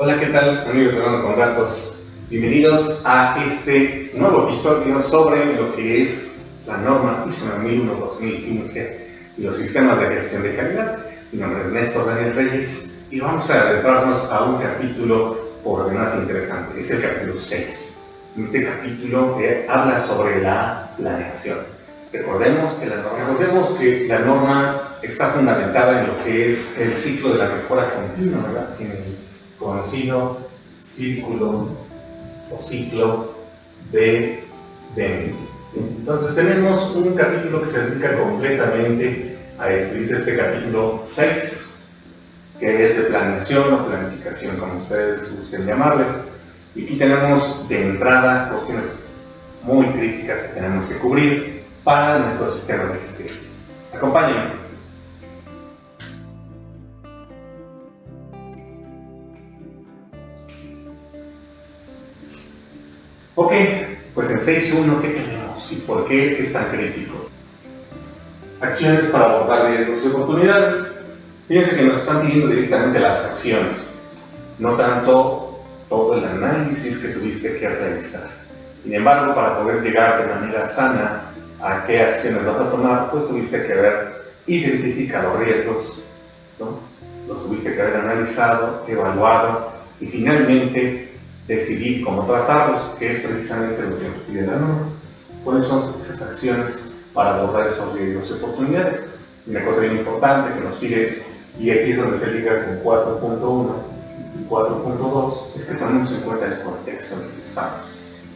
Hola, ¿qué tal, amigos de Hablando con Datos? Bienvenidos a este nuevo episodio sobre lo que es la norma ISO 9001-2015 y los sistemas de gestión de calidad. Mi nombre es Néstor Daniel Reyes y vamos a adentrarnos a un capítulo por demás interesante. Es el capítulo 6. En este capítulo habla sobre la planeación. Recordemos que la norma está fundamentada en lo que es el ciclo de la mejora continua, ¿verdad? En el conocido círculo o ciclo de Deming. Entonces tenemos un capítulo que se dedica completamente a esto. Dice este capítulo 6, que es de planeación o planificación, como ustedes gusten llamarle. Y aquí tenemos de entrada cuestiones muy críticas que tenemos que cubrir para nuestro sistema de gestión. Acompáñenme. Ok, pues en 6.1, ¿qué tenemos y por qué es tan crítico? Acciones para abordar riesgos y oportunidades. Fíjense que nos están pidiendo directamente las acciones, no tanto todo el análisis que tuviste que realizar. Sin embargo, para poder llegar de manera sana a qué acciones vas a tomar, pues tuviste que haber identificado riesgos, ¿no? Los tuviste que haber analizado, evaluado y finalmente decidir cómo tratarlos, que es precisamente lo que nos pide la norma. ¿Cuáles son esas acciones para abordar esos riesgos y oportunidades? Una cosa bien importante que nos pide, y aquí es donde se liga con 4.1 y 4.2, es que tomemos en cuenta el contexto en el que estamos,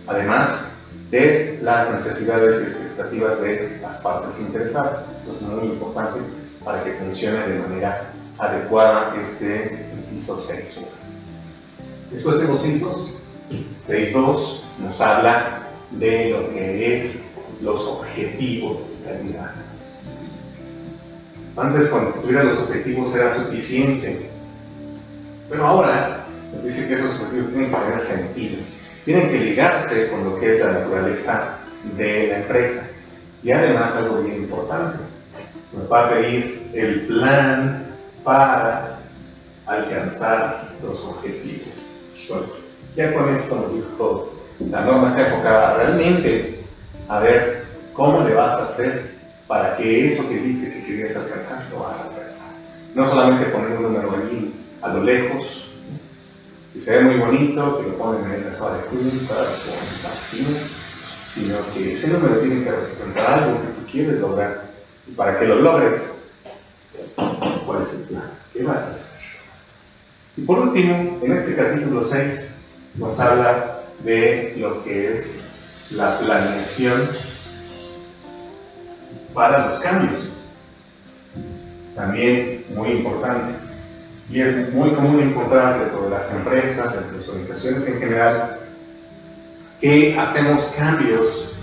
además de las necesidades y expectativas de las partes interesadas. Eso es muy importante para que funcione de manera adecuada este inciso 6.1. Después de los incisos, 6.2 nos habla de lo que es los objetivos de calidad. Antes, cuando tuviera los objetivos era suficiente, pero ahora nos dice que esos objetivos tienen que tener sentido, tienen que ligarse con lo que es la naturaleza de la empresa. Y además, algo bien importante, nos va a pedir el plan para alcanzar los objetivos. Bueno, ya con esto nos dijo todo. La norma está enfocada realmente a ver cómo le vas a hacer para que eso que viste que querías alcanzar, lo vas a alcanzar. No solamente poner un número ahí a lo lejos, que se ve muy bonito, que lo ponen en la sala de juntas o en la oficina, sino que ese número tiene que representar algo que tú quieres lograr. Y para que lo logres, ¿cuál es el plan? ¿Qué vas a hacer? Y por último, en este capítulo 6 nos habla de lo que es la planeación para los cambios. También muy importante. Y es muy común encontrar dentro de las empresas, dentro de las organizaciones en general, que hacemos cambios,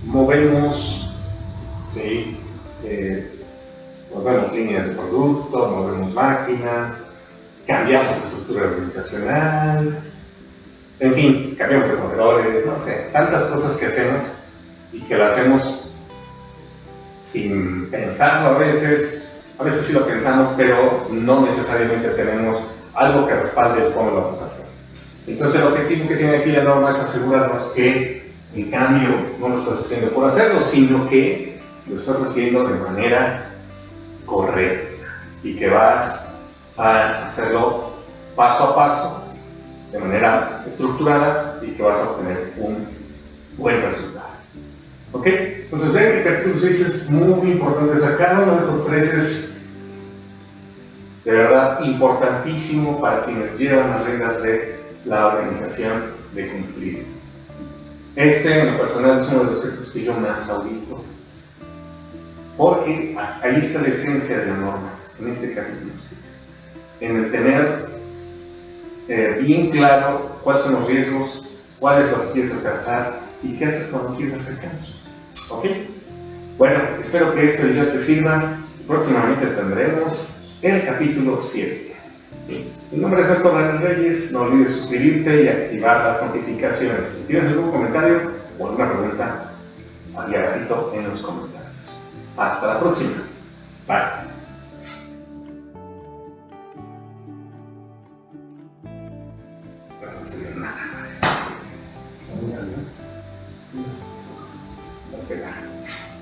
movemos, ¿sí? Movemos líneas de producto, movemos máquinas, cambiamos de estructura organizacional, en fin, cambiamos de proveedores, no sé, tantas cosas que hacemos y que lo hacemos sin pensarlo a veces sí lo pensamos, pero no necesariamente tenemos algo que respalde cómo lo vamos a hacer. Entonces el objetivo que tiene aquí la norma es asegurarnos que el cambio no lo estás haciendo por hacerlo, sino que lo estás haciendo de manera correcta y que vas a hacerlo paso a paso, de manera estructurada y que vas a obtener un buen resultado. ¿Ok? Entonces ven que el capítulo 6 es muy importante. O sea, cada uno de esos tres es de verdad importantísimo para quienes llevan las reglas de la organización de cumplir. En lo personal, es uno de los textos que yo más audito, porque ahí está la esencia de la norma, en este capítulo 6. En el tener bien claro cuáles son los riesgos, cuál es lo que quieres alcanzar y qué haces cuando quieres hacer cambios. ¿Ok? Bueno, espero que esto ya te sirva. Próximamente tendremos el capítulo 7. Mi nombre es Néstor Daniel Reyes. No olvides suscribirte y activar las notificaciones. Si tienes algún comentario o alguna pregunta, aquí abajito en los comentarios. Hasta la próxima. Bye. no se dio nada. No se da.